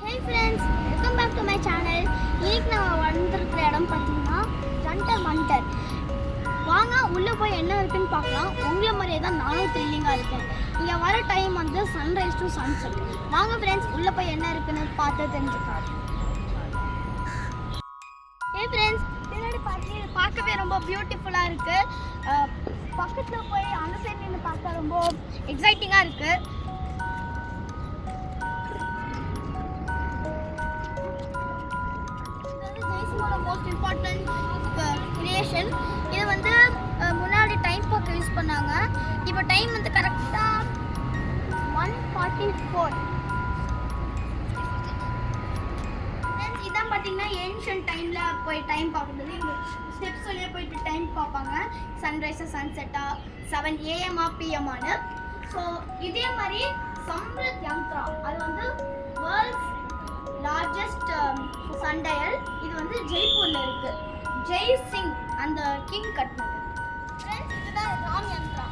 Hey friends, welcome back to my channel. இன்னைக்கு நான் வந்திருக்கிற இடம் பார்த்தீங்கன்னா ஜண்டர் மண்டர். வாங்க உள்ளே போய் என்ன இருக்குன்னு பார்க்கலாம். உங்களை மாதிரியே தான் நானும் த்ரில்லிங்காக இருக்கேன். இங்கே வர டைம் வந்து சன்ரைஸ் டு சன்செட். வாங்க ஃப்ரெண்ட்ஸ் உள்ளே போய் என்ன இருக்குன்னு பார்த்து தெரிஞ்சுக்கலாம். ஹே ஃப்ரெண்ட்ஸ், பின்னாடி பார்க்கவே ரொம்ப பியூட்டிஃபுல்லாக இருக்குது. பக்கத்தில் போய் அந்த சைடு நின்று பார்த்தா ரொம்ப எக்ஸைட்டிங்காக இருக்குது. Most important creation. இது வந்து முன்னாடி டைம் பார்க்க யூஸ் பண்ணாங்க. இப்போ டைம் வந்து கரெக்டாக 1:44. இதான் பார்த்தீங்கன்னா ஏன்ஷியன்ட் டைமில் போய் டைம் பார்க்குறது. இந்த ஸ்டெப்ஸ் வழியாக போயிட்டு டைம் பார்ப்பாங்க. சன்ரைஸாக சன்செட்டாக 7 AM PM. ஸோ இதே மாதிரி சம்ரத் யந்த்ரா, அது வந்து வேர்ல்ட்ஸ் லார்ஜஸ்ட் சண்டையல். இது வந்து ஜெய்ப்பூர்ல இருக்கு. ஜெய் சிங் அந்த கிங் கட்டினது. ஃப்ரெண்ட்ஸ், இதுதான் ராம் யந்த்ரா.